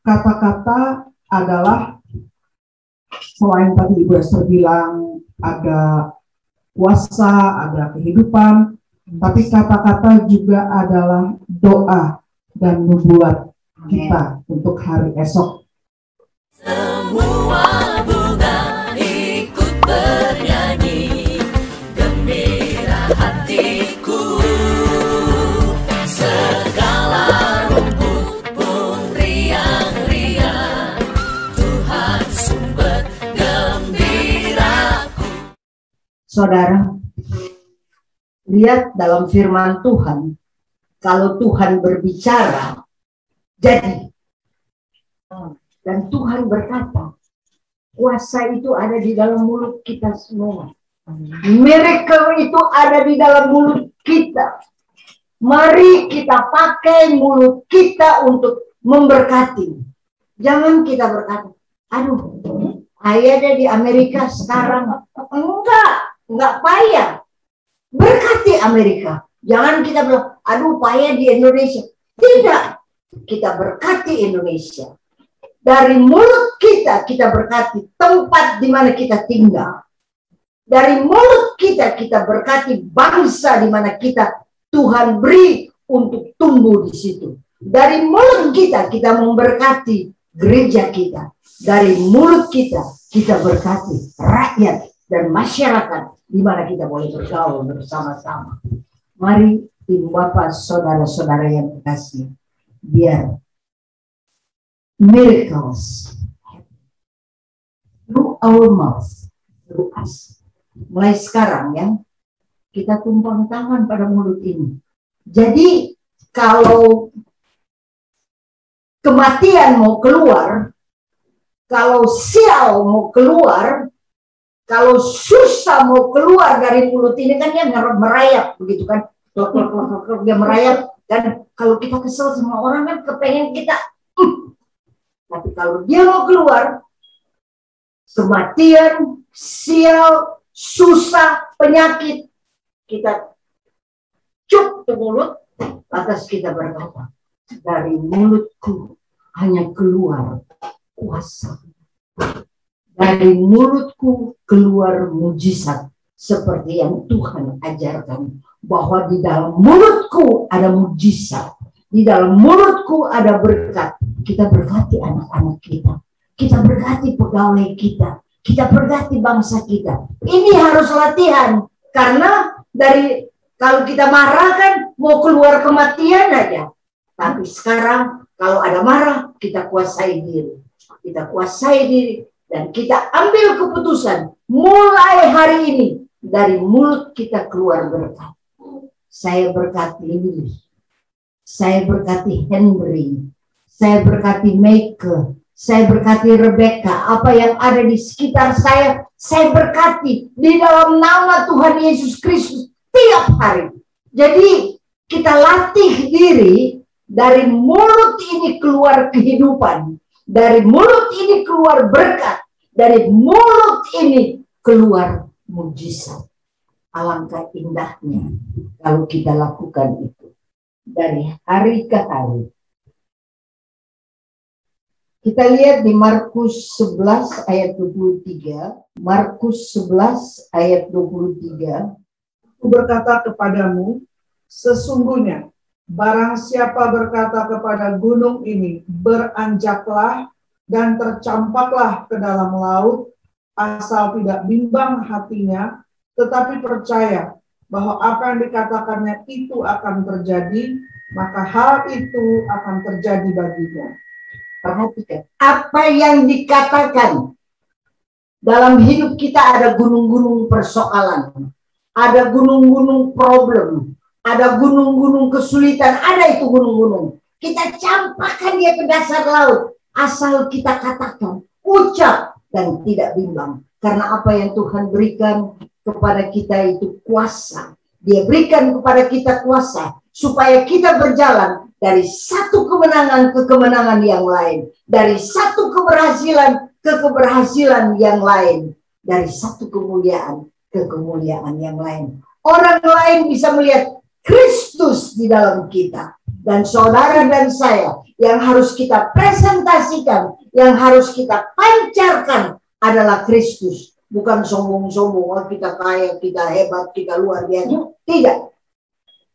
kata-kata adalah selain tadi Ibu Esther bilang ada kuasa, ada kehidupan, tapi kata-kata juga adalah doa dan nubuat kita untuk hari esok. Semua bunga ikut bernyanyi, gembira hatiku. Segala rumput pun riang-riang, Tuhan sumber gembiraku. Saudara, lihat dalam firman Tuhan, kalau Tuhan berbicara, jadi. Dan Tuhan berkata, kuasa itu ada di dalam mulut kita semua. Miracle itu ada di dalam mulut kita. Mari kita pakai mulut kita untuk memberkati. Jangan kita berkata, aduh, ayah ada di Amerika sekarang. Enggak payah. Berkati Amerika. Jangan kita bilang, aduh payah di Indonesia. Tidak. Kita berkati Indonesia. Dari mulut kita berkati tempat di mana kita tinggal. Dari mulut kita berkati bangsa di mana kita Tuhan beri untuk tumbuh di situ. Dari mulut kita memberkati gereja kita. Dari mulut kita berkati rakyat dan masyarakat di mana kita boleh bergaul bersama-sama. Mari ibu bapak saudara-saudara yang terkasih, biar miracles through our mouth, through us. Mulai sekarang ya, kita tumpang tangan pada mulut ini. Jadi kalau kematian mau keluar, kalau sial mau keluar, kalau susah mau keluar dari mulut ini, kan dia merayap begitu kan, dia merayap. Dan kalau kita kesel sama orang kan kepengen kita tapi kalau dia mau keluar, kematian, sial, susah, penyakit, kita cuk ke mulut, lantas kita berkata, dari mulutku hanya keluar kuasa. Dari mulutku keluar mujizat, seperti yang Tuhan ajarkan, bahwa di dalam mulutku ada mujizat. Di dalam mulutku ada berkat. Kita berkati anak-anak kita. Kita berkati pegawai kita. Kita berkati bangsa kita. Ini harus latihan. Karena kalau kita marah kan mau keluar kematian aja. Tapi sekarang kalau ada marah, kita kuasai diri. Kita kuasai diri. Dan kita ambil keputusan. Mulai hari ini. Dari mulut kita keluar berkat. Saya berkati Lili. Saya berkati Henry, saya berkati Meike, saya berkati Rebecca. Apa yang ada di sekitar saya berkati di dalam nama Tuhan Yesus Kristus tiap hari. Jadi kita latih diri, dari mulut ini keluar kehidupan, dari mulut ini keluar berkat, dari mulut ini keluar mujizat. Alangkah indahnya kalau kita lakukan itu. Dari hari ke hari. Kita lihat di Markus 11 ayat 23. Markus 11 ayat 23. Aku berkata kepadamu, sesungguhnya barang siapa berkata kepada gunung ini, beranjaklah dan tercampaklah ke dalam laut, asal tidak bimbang hatinya, tetapi percaya bahwa apa yang dikatakannya itu akan terjadi, maka hal itu akan terjadi baginya. Perhatikan, apa yang dikatakan dalam hidup kita, ada gunung-gunung persoalan, ada gunung-gunung problem, ada gunung-gunung kesulitan, ada itu gunung-gunung. Kita campakkan dia ke dasar laut, asal kita katakan, ucap, dan tidak bimbang. Karena apa yang Tuhan berikan kepada kita itu kuasa. Dia berikan kepada kita kuasa supaya kita berjalan dari satu kemenangan ke kemenangan yang lain, dari satu keberhasilan ke keberhasilan yang lain, dari satu kemuliaan ke kemuliaan yang lain. Orang lain bisa melihat Kristus di dalam kita. Dan saudara dan saya yang harus kita presentasikan, yang harus kita pancarkan adalah Kristus. Bukan sombong-sombong, oh, kita kaya, kita hebat, kita luar biasa. Tidak.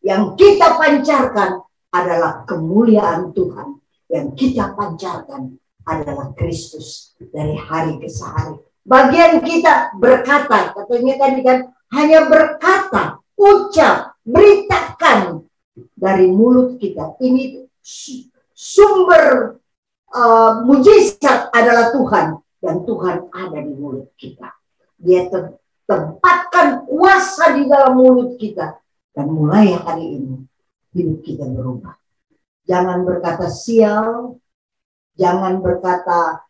Yang kita pancarkan adalah kemuliaan Tuhan. Yang kita pancarkan adalah Kristus dari hari ke hari. Bagian kita berkata, katanya tadi kan, hanya berkata, ucap, beritakan dari mulut kita. Ini sumber mujizat adalah Tuhan, dan Tuhan ada di mulut kita. Dia tempatkan kuasa di dalam mulut kita, dan mulai hari ini hidup kita berubah. Jangan berkata sial, jangan berkata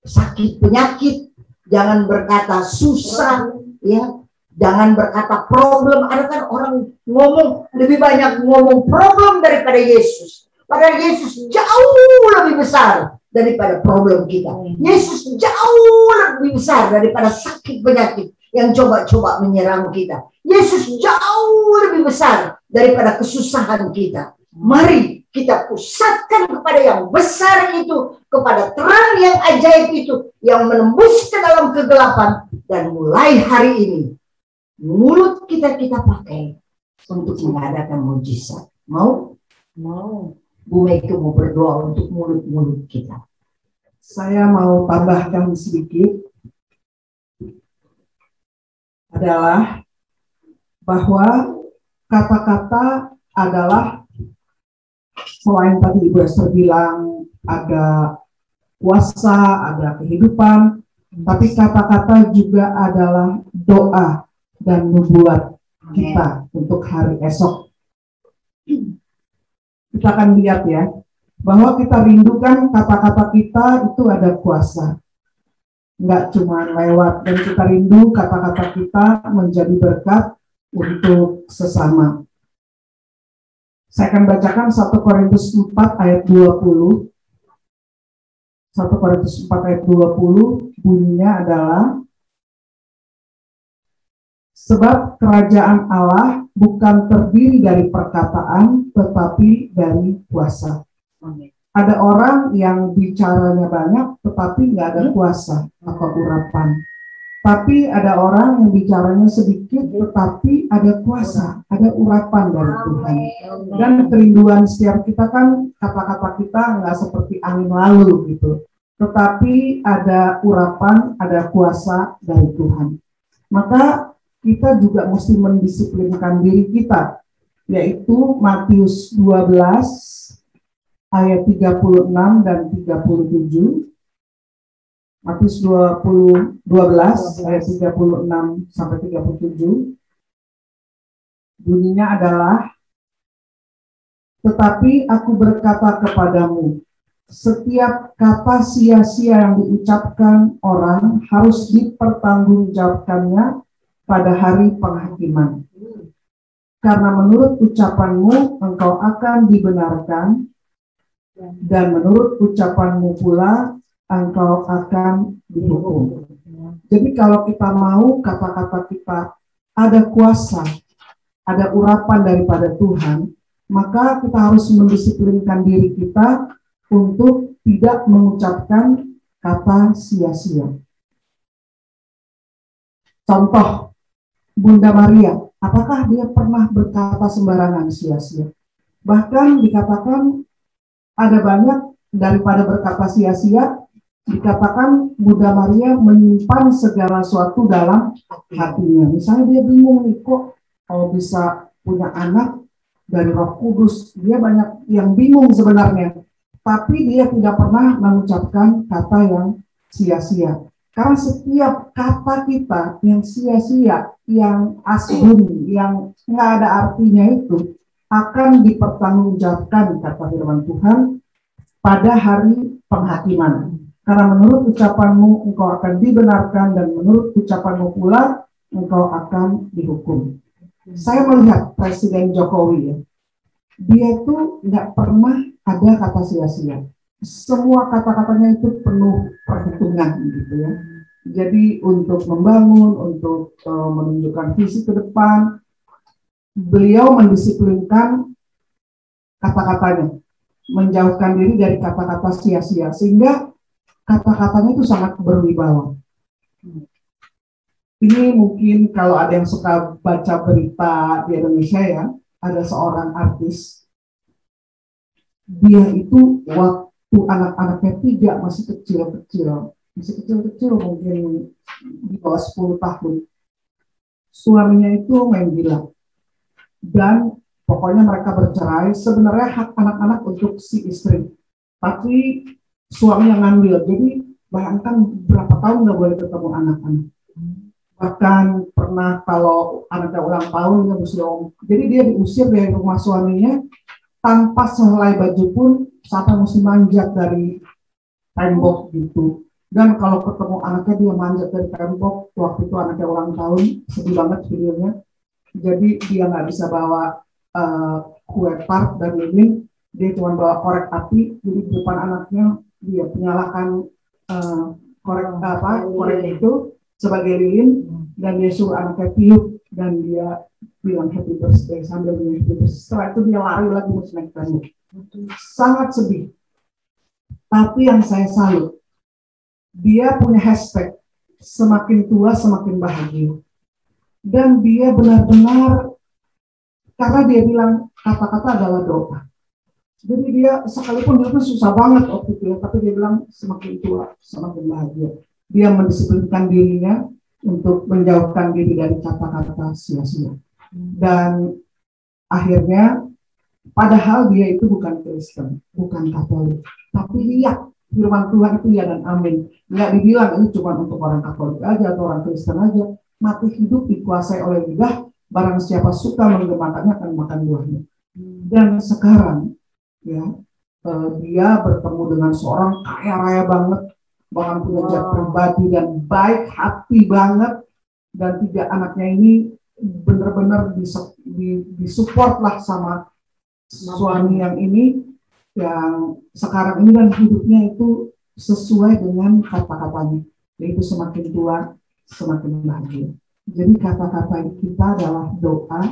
sakit penyakit, jangan berkata susah, ya. Jangan berkata problem. Ada kan orang ngomong lebih banyak ngomong problem daripada Yesus. Padahal Yesus jauh lebih besar daripada problem kita. Yesus jauh lebih besar daripada sakit penyakit yang coba-coba menyerang kita. Yesus jauh lebih besar daripada kesusahan kita. Mari kita pusatkan kepada yang besar itu, kepada terang yang ajaib itu, yang menembus ke dalam kegelapan. Dan mulai hari ini, mulut kita pakai untuk mengadakan mujizat. Mau? Mau. Bu Meke mau berdoa untuk mulut-mulut kita. Saya mau tambahkan sedikit. Adalah bahwa kata-kata adalah, selain tadi Ibu Esther bilang ada kuasa, ada kehidupan, tapi kata-kata juga adalah doa dan nubuat kita untuk hari esok. Kita akan lihat ya, bahwa kita rindukan kata-kata kita itu ada kuasa. Nggak cuma lewat, dan kita rindu kata-kata kita menjadi berkat untuk sesama. Saya akan bacakan 1 Korintus 4 ayat 20. 1 Korintus 4 ayat 20 bunyinya adalah, sebab kerajaan Allah bukan terdiri dari perkataan, tetapi dari kuasa. Ada orang yang bicaranya banyak, tetapi nggak ada kuasa atau urapan. Tapi ada orang yang bicaranya sedikit, tetapi ada kuasa, ada urapan dari Tuhan. Dan kerinduan setiap kita kan, kata-kata kita nggak seperti angin lalu gitu. Tetapi ada urapan, ada kuasa dari Tuhan. Maka kita juga mesti mendisiplinkan diri kita, yaitu Matius 12 ayat 36 dan 37. Matius 12 ayat 36 sampai 37. Bunyinya adalah, tetapi aku berkata kepadamu, setiap kata sia-sia yang diucapkan orang harus dipertanggungjawabkannya pada hari penghakiman. Karena menurut ucapanmu engkau akan dibenarkan, dan menurut ucapanmu pula engkau akan dihukum. Jadi kalau kita mau kata-kata kita ada kuasa, ada urapan daripada Tuhan, maka kita harus mendisiplinkan diri kita untuk tidak mengucapkan kata sia-sia. Contoh, Bunda Maria, apakah dia pernah berkata sembarangan sia-sia? Bahkan dikatakan ada banyak daripada berkata sia-sia, dikatakan Bunda Maria menyimpan segala sesuatu dalam hatinya. Misalnya dia bingung nih, kok kalau bisa punya anak dari Roh Kudus, dia banyak yang bingung sebenarnya. Tapi dia tidak pernah mengucapkan kata yang sia-sia. Karena setiap kata kita yang sia-sia, yang asbun, yang nggak ada artinya itu, akan dipertanggungjawabkan, kata firman Tuhan, pada hari penghakiman. Karena menurut ucapanmu engkau akan dibenarkan, dan menurut ucapanmu pula engkau akan dihukum. Saya melihat Presiden Jokowi, ya, dia tuh nggak pernah ada kata sia-sia. Semua kata-katanya itu penuh perhitungan gitu ya. Jadi untuk membangun, untuk menunjukkan visi ke depan, beliau mendisiplinkan kata-katanya, menjauhkan diri dari kata-kata sia-sia, sehingga kata-katanya itu sangat berwibawa. Ini mungkin kalau ada yang suka baca berita di Indonesia ya, ada seorang artis, dia itu waktu anak-anaknya 3 masih kecil-kecil mungkin di bawah 10 tahun, suaminya itu main gila. Dan pokoknya mereka bercerai, sebenarnya hak anak-anak untuk si istri, tapi suami yang ngambil. Jadi bayangkan berapa tahun nggak boleh ketemu anak-anak. Bahkan pernah kalau anaknya ulang tahun, dia mesti jadi dia diusir dari rumah suaminya tanpa sehelai baju pun, sampai mesti manjat dari tembok gitu. Dan kalau ketemu anaknya dia manjat dari tembok. Waktu itu anaknya ulang tahun, sedih banget videonya. Jadi dia nggak bisa bawa kue tart dan lilin, dia cuma bawa korek api. Jadi di depan anaknya dia menyalakan korek itu sebagai lilin, dan dia suruh anaknya tiup, dan dia bilang happy birthday sambil bilang happy birthday. Setelah itu dia lari lagi mau naik tembok. Sangat sedih. Tapi yang saya salut, dia punya hashtag semakin tua semakin bahagia. Dan dia benar-benar, karena dia bilang kata-kata adalah doa. Jadi dia sekalipun dia susah banget waktu itu ya, tapi dia bilang semakin tua semakin bahagia. Dia mendisiplinkan dirinya untuk menjauhkan diri dari kata-kata sia-sia. Dan akhirnya, padahal dia itu bukan Kristen, bukan Katolik, tapi lihat firman Tuhan itu ya dan amin. Nggak dibilang ini cuma untuk orang Katolik aja atau orang Kristen aja. Mati hidup dikuasai oleh lidah, barang siapa suka menggemakannya akan makan buahnya. Dan sekarang ya, dia bertemu dengan seorang kaya raya banget, bahkan punya jet pribadi dan baik hati banget, dan 3 anaknya ini benar-benar disupport lah sama suami yang ini, yang sekarang ini, dan hidupnya itu sesuai dengan kata-katanya, yaitu semakin tua semakin bahagia. Jadi kata-kata kita adalah doa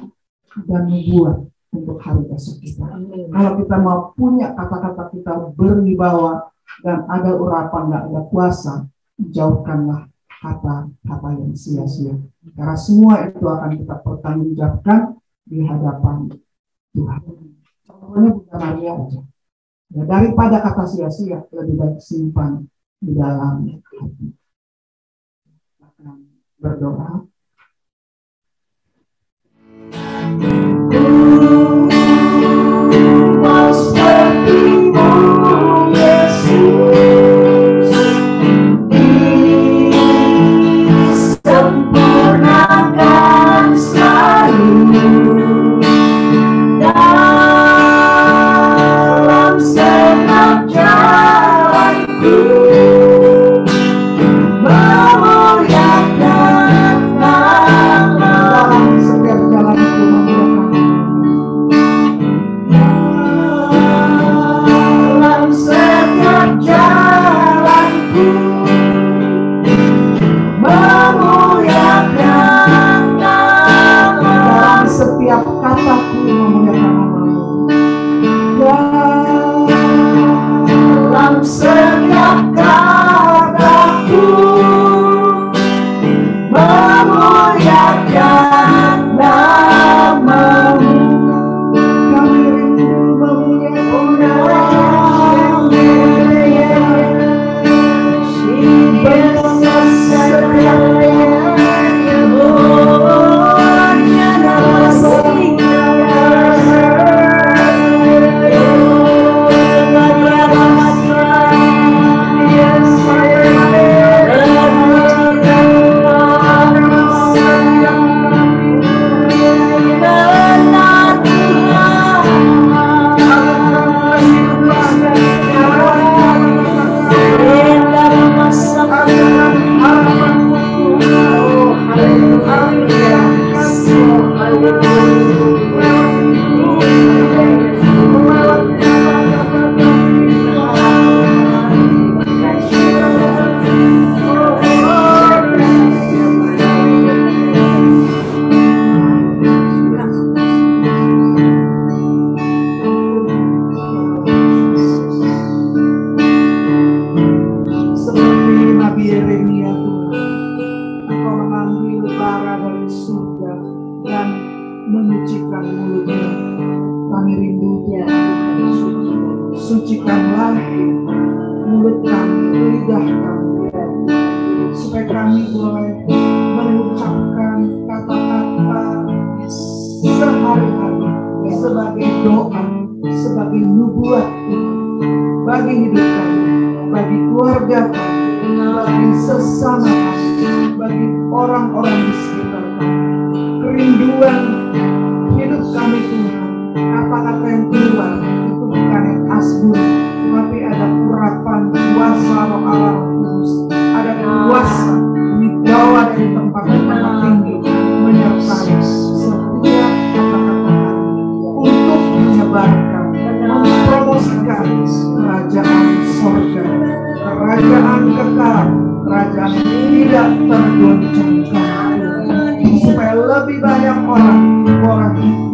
dan nubuat untuk hari esok kita. Kalau kita mau punya kata-kata kita berwibawa dan ada urapan, nggak ada kuasa, jauhkanlah kata-kata yang sia-sia. Karena semua itu akan kita pertanggungjawabkan di hadapan Tuhan. Contohnya Bunda Maria aja. Ya, daripada kata sia-sia, lebih baik simpan di dalam hati. Berdoa. Sempurnakan selalu dalam segenap jalanku, memuliakan Dalam setiap jalanku memuliakan bagi keluarga kami, bagi sesama kami, bagi orang-orang di sekitar kami. Kerinduan hidup kami Tuhan, apa kata yang keluar itu bukan yang asbun, tapi ada urapan kuasa Roh Allah Roh Kudus, ada kuasa dibawa dari tempat-tempat tinggi menyertai setiap kata-kata kami untuk menyebarkan, mempromosikan kerajaan sorga, kerajaan kekal, kerajaan yang tidak tergoncangkan, supaya lebih banyak orang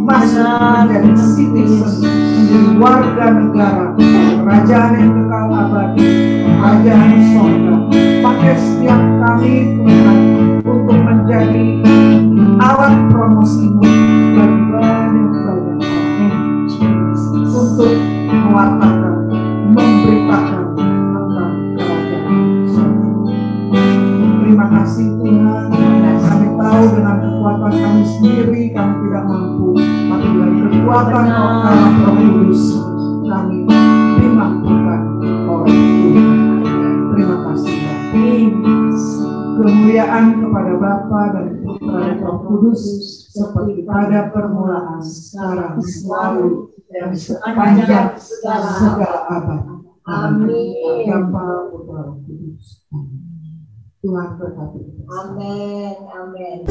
masuk menjadi citizen, menjadi warga negara kerajaan yang kekal abadi, kerajaan sorga. Pakai setiap kami Tuhan untuk menjadi alat promosimu bagi banyak orang, untuk mewartakan, memberitakan tentang kerajaan sorga. Terima kasih Tuhan, kami tahu dengan kekuatan kami sendiri kami tidak mampu, tapi dari kekuatan Roh Kudus kami dimampukan oleh Tuhan. Terima kasih Bapak. Kemuliaan kepada Bapa dan Putra dan Roh Kudus seperti pada permulaan, sekarang, selalu, dan sepanjang segala abad. Amin. Bapa, Putra, Roh Kudus. Tuhan berkati. Amin. Amin.